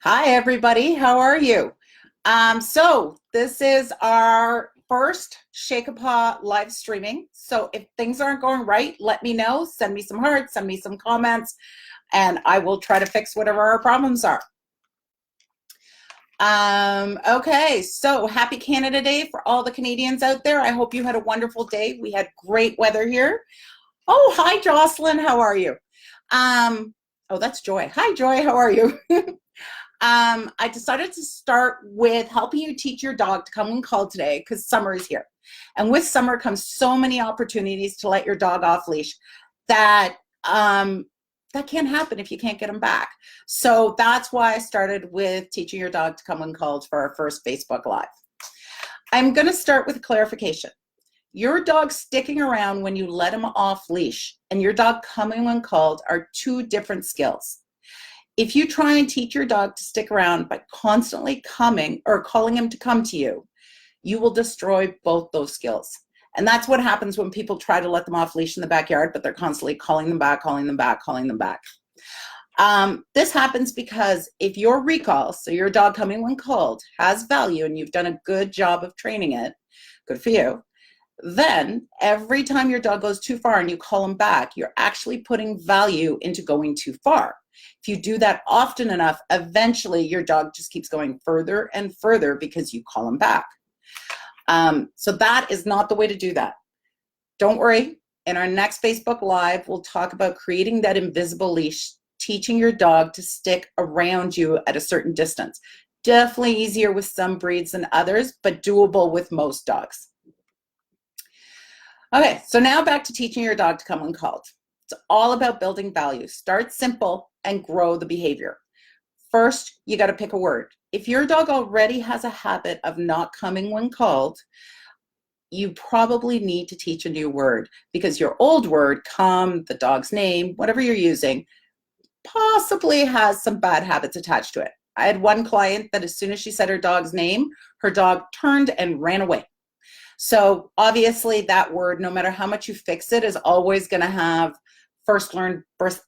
Hi, everybody. How are you? So this is our first Shake-a-Paw live streaming. So if things aren't going right, let me know. Send me some hearts, send me some comments, and I will try to fix whatever our problems are. Okay, so happy Canada Day for all the Canadians out there. I hope you had a wonderful day. We had great weather here. Oh, hi, Jocelyn. How are you? Oh, that's Joy. Hi, Joy. How are you? I decided to start with helping you teach your dog to come when called today because summer is here. And with summer comes so many opportunities to let your dog off leash that that can't happen if you can't get them back. So that's why I started with teaching your dog to come when called for our first Facebook Live. I'm going to start with a clarification. Your dog sticking around when you let him off leash and your dog coming when called are two different skills. If you try and teach your dog to stick around by constantly coming or calling him to come to you, you will destroy both those skills. And that's what happens when people try to let them off leash in the backyard, but they're constantly calling them back, calling them back, calling them back. This happens because if your recall, so your dog coming when called, has value and you've done a good job of training it, good for you, then every time your dog goes too far and you call him back, you're actually putting value into going too far. If you do that often enough, eventually your dog just keeps going further and further because you call him back. So that is not the way to do that. Don't worry. In our next Facebook Live, we'll talk about creating that invisible leash, teaching your dog to stick around you at a certain distance. Definitely easier with some breeds than others, but doable with most dogs. Okay, so now back to teaching your dog to come when called. It's all about building value. Start simple and grow the behavior. First, you got to pick a word. If your dog already has a habit of not coming when called, you probably need to teach a new word because your old word, come, the dog's name, whatever you're using, possibly has some bad habits attached to it. I had one client that as soon as she said her dog's name, her dog turned and ran away. So obviously that word, no matter how much you fix it, is always going to have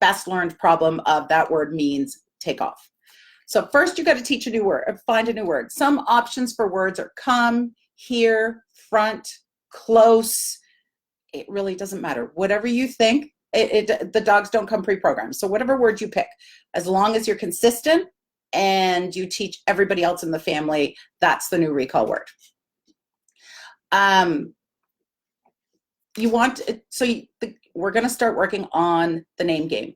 best learned problem of that word means take off. So first you got to teach a new word, find a new word. Some options for words are come, here, front, close. It really doesn't matter. Whatever you think, the dogs don't come pre-programmed. So whatever word you pick, as long as you're consistent and you teach everybody else in the family, that's the new recall word. We're going to start working on the name game.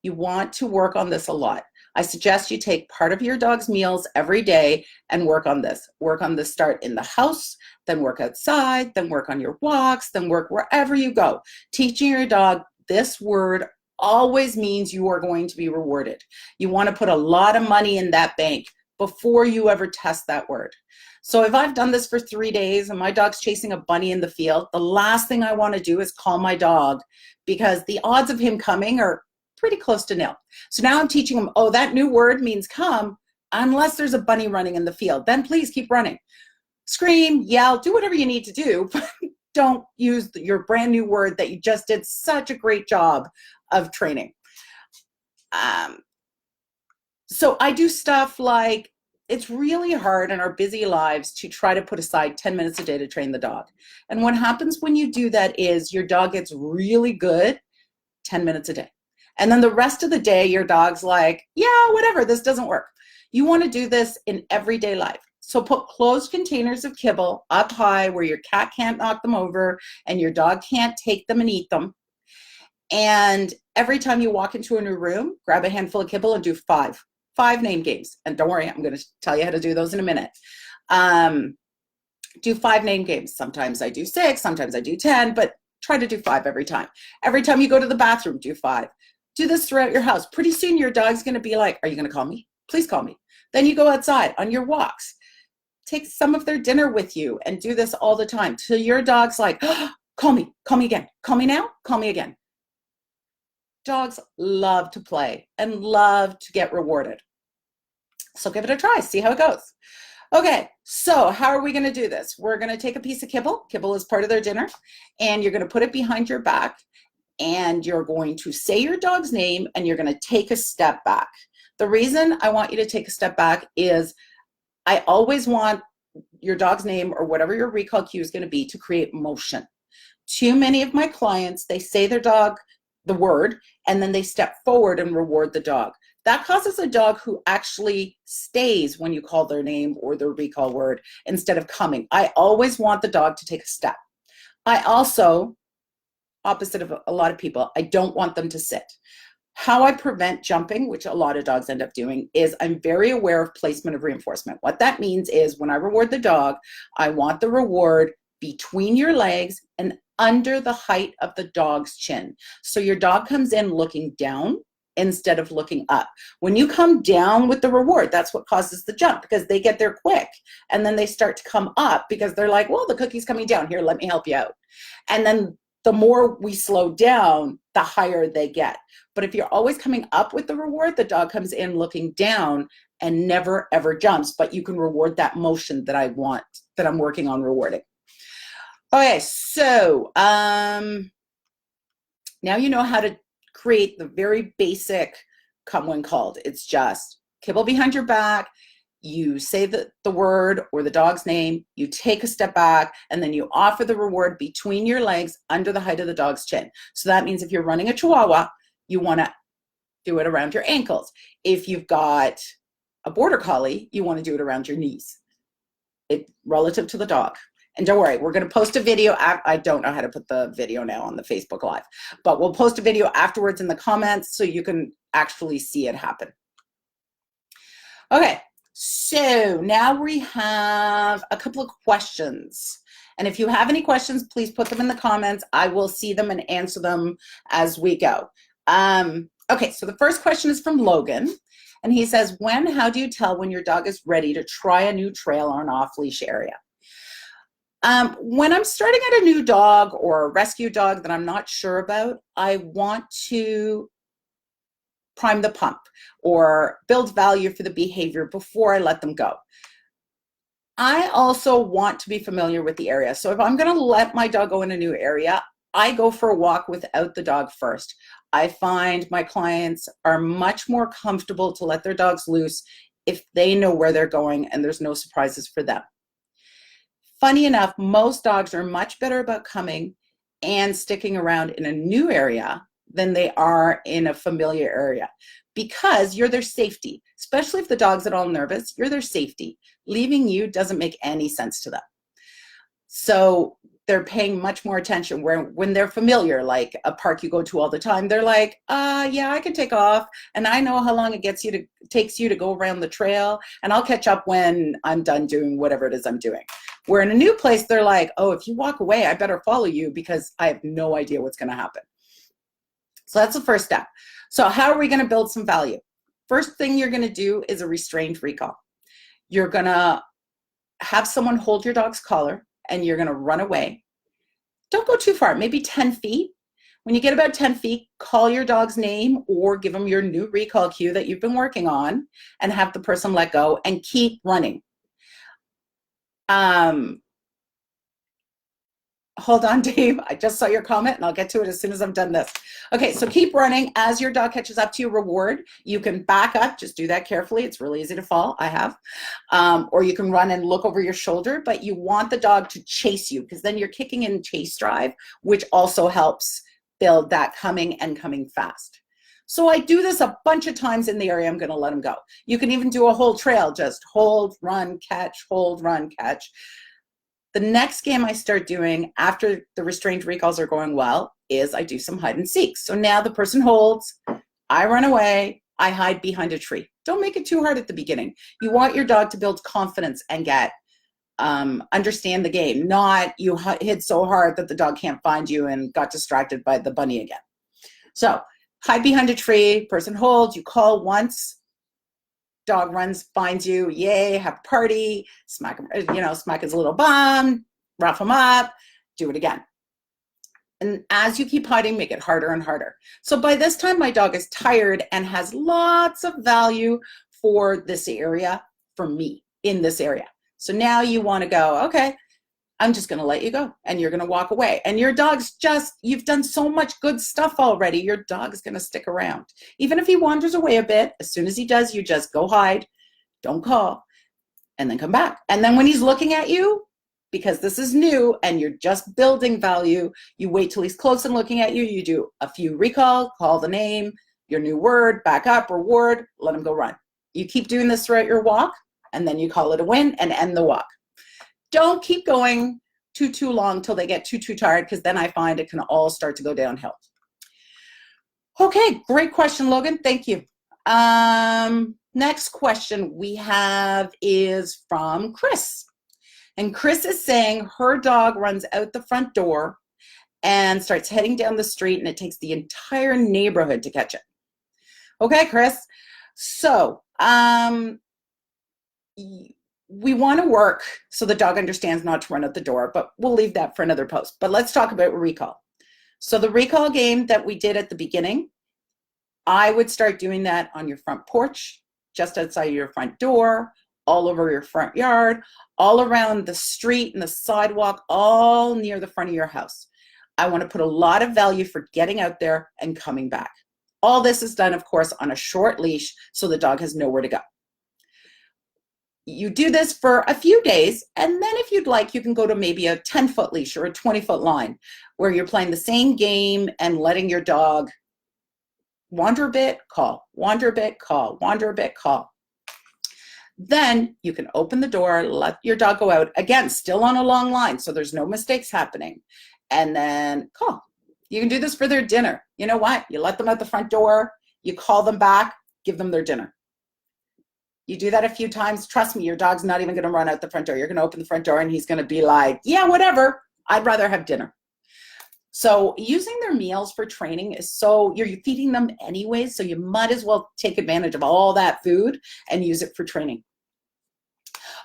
You want to work on this a lot. I suggest you take part of your dog's meals every day and work on this. Work on this, start in the house, then work outside, then work on your walks, then work wherever you go. Teaching your dog this word always means you are going to be rewarded. You want to put a lot of money in that bank before you ever test that word. So if I've done this for 3 days and my dog's chasing a bunny in the field, the last thing I want to do is call my dog because the odds of him coming are pretty close to nil. So now I'm teaching him, oh, that new word means come unless there's a bunny running in the field. Then please keep running. Scream, yell, do whatever you need to do, but don't use your brand new word that you just did such a great job of training. So I do stuff like, it's really hard in our busy lives to try to put aside 10 minutes a day to train the dog. And what happens when you do that is your dog gets really good 10 minutes a day. And then the rest of the day, your dog's like, yeah, whatever, this doesn't work. You want to do this in everyday life. So put closed containers of kibble up high where your cat can't knock them over and your dog can't take them and eat them. And every time you walk into a new room, grab a handful of kibble and do five name games. And don't worry, I'm going to tell you how to do those in a minute. Do 5 name games. Sometimes I do 6, sometimes I do 10, but try to do 5 every time. Every time you go to the bathroom, do 5. Do this throughout your house. Pretty soon your dog's going to be like, are you going to call me? Please call me. Then you go outside on your walks. Take some of their dinner with you and do this all the time till your dog's like, oh, call me again. Call me now, call me again. Dogs love to play and love to get rewarded. So give it a try, see how it goes. Okay, so how are we going to do this? We're going to take a piece of kibble. Kibble is part of their dinner, and you're going to put it behind your back. and you're going to say your dog's name and you're going to take a step back. The reason I want you to take a step back is I always want your dog's name or whatever your recall cue is going to be to create motion. Too many of my clients, they say their dog, the word, and then they step forward and reward the dog. That causes a dog who actually stays when you call their name or their recall word instead of coming. I always want the dog to take a step. I also, opposite of a lot of people, I don't want them to sit. How I prevent jumping, which a lot of dogs end up doing, is I'm very aware of placement of reinforcement. What that means is when I reward the dog, I want the reward between your legs and under the height of the dog's chin. So your dog comes in looking down instead of looking up. When you come down with the reward, that's what causes the jump, because they get there quick and then they start to come up because they're like, well, the cookie's coming down here, let me help you out. And then the more we slow down, the higher they get. But if you're always coming up with the reward, the dog comes in looking down and never ever jumps, but you can reward that motion that I want, that I'm working on rewarding. Okay, so now you know how to create the very basic come when called. It's just kibble behind your back, you say the word or the dog's name, you take a step back, and then you offer the reward between your legs under the height of the dog's chin. So that means if you're running a Chihuahua, you want to do it around your ankles. If you've got a Border Collie, you want to do it around your knees, relative to the dog. And don't worry, we're going to post a video. I don't know how to put the video now on the Facebook Live, but we'll post a video afterwards in the comments so you can actually see it happen. Okay, so now we have a couple of questions. And if you have any questions, please put them in the comments. I will see them and answer them as we go. Okay, so the first question is from Logan. And he says, how do you tell when your dog is ready to try a new trail or an off-leash area? When I'm starting at a new dog or a rescue dog that I'm not sure about, I want to prime the pump or build value for the behavior before I let them go. I also want to be familiar with the area. So if I'm going to let my dog go in a new area, I go for a walk without the dog first. I find my clients are much more comfortable to let their dogs loose if they know where they're going and there's no surprises for them. Funny enough, most dogs are much better about coming and sticking around in a new area than they are in a familiar area, because you're their safety. Especially if the dog's at all nervous, you're their safety. Leaving you doesn't make any sense to them. So they're paying much more attention when they're familiar, like a park you go to all the time, they're like, yeah, I can take off, and I know how long it takes you to go around the trail, and I'll catch up when I'm done doing whatever it is I'm doing. Where in a new place, they're like, oh, if you walk away, I better follow you because I have no idea what's going to happen. So that's the first step. So how are we going to build some value? First thing you're going to do is a restrained recall. You're going to have someone hold your dog's collar and you're going to run away. Don't go too far, maybe 10 feet. When you get about 10 feet, call your dog's name or give them your new recall cue that you've been working on and have the person let go and keep running. Hold on, Dave. I just saw your comment and I'll get to it as soon as I'm done this. Okay, so keep running. As your dog catches up to your reward, you can back up. Just do that carefully. It's really easy to fall. I have. Or you can run and look over your shoulder, but you want the dog to chase you because then you're kicking in chase drive, which also helps build that coming and coming fast. So I do this a bunch of times in the area I'm going to let them go. You can even do a whole trail, just hold, run, catch, hold, run, catch. The next game I start doing after the restrained recalls are going well is I do some hide and seek. So now the person holds, I run away, I hide behind a tree. Don't make it too hard at the beginning. You want your dog to build confidence and get understand the game, not you hid so hard that the dog can't find you and got distracted by the bunny again. So hide behind a tree, person holds, you call once, dog runs, finds you, yay, have a party, smack him, smack his little bum, rough him up, do it again. And as you keep hiding, make it harder and harder. So by this time, my dog is tired and has lots of value for this area, for me, in this area. So now you want to go, okay, I'm just going to let you go and you're going to walk away. And your dog's just, you've done so much good stuff already. Your dog is going to stick around. Even if he wanders away a bit, as soon as he does, you just go hide, don't call, and then come back. And then when he's looking at you, because this is new and you're just building value, you wait till he's close and looking at you. You do a few recall, call the name, your new word, back up, reward, let him go run. You keep doing this throughout your walk, and then you call it a win and end the walk. Don't keep going too long till they get too tired, because then I find it can all start to go downhill. Okay, great question, Logan. Thank you. Next question we have is from Chris. And Chris is saying her dog runs out the front door and starts heading down the street, and it takes the entire neighborhood to catch it. Okay, Chris. So we want to work so the dog understands not to run out the door, but we'll leave that for another post. But let's talk about recall. So the recall game that we did at the beginning, I would start doing that on your front porch, just outside your front door, all over your front yard, all around the street and the sidewalk, all near the front of your house. I want to put a lot of value for getting out there and coming back. All this is done, of course, on a short leash, so the dog has nowhere to go. You do this for a few days, and then if you'd like, you can go to maybe a 10-foot leash or a 20-foot line, where you're playing the same game and letting your dog wander a bit, call, wander a bit, call, wander a bit, call. Then you can open the door, let your dog go out, again, still on a long line, so there's no mistakes happening, and then call. You can do this for their dinner. You know what? You let them out the front door, you call them back, give them their dinner. You do that a few times, trust me, your dog's not even going to run out the front door. You're going to open the front door and he's going to be like, yeah, whatever, I'd rather have dinner. So using their meals for training is so, you're feeding them anyways, so you might as well take advantage of all that food and use it for training.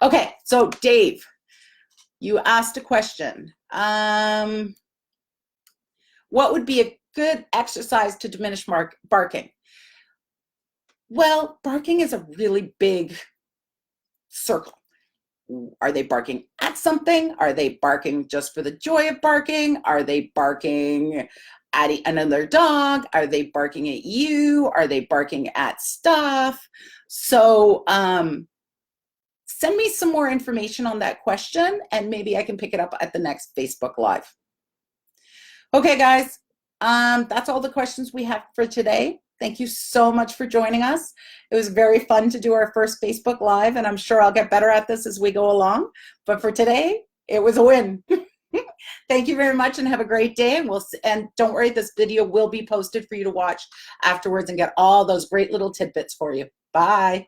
Okay, so Dave, you asked a question. What would be a good exercise to diminish barking? Well, barking is a really big circle. Are they barking at something? Are they barking just for the joy of barking? Are they barking at another dog? Are they barking at you? Are they barking at stuff? So send me some more information on that question, and maybe I can pick it up at the next Facebook Live. Okay, guys, that's all the questions we have for today. Thank you so much for joining us. It was very fun to do our first Facebook Live, and I'm sure I'll get better at this as we go along. But for today, it was a win. Thank you very much, and have a great day. And don't worry, this video will be posted for you to watch afterwards and get all those great little tidbits for you. Bye.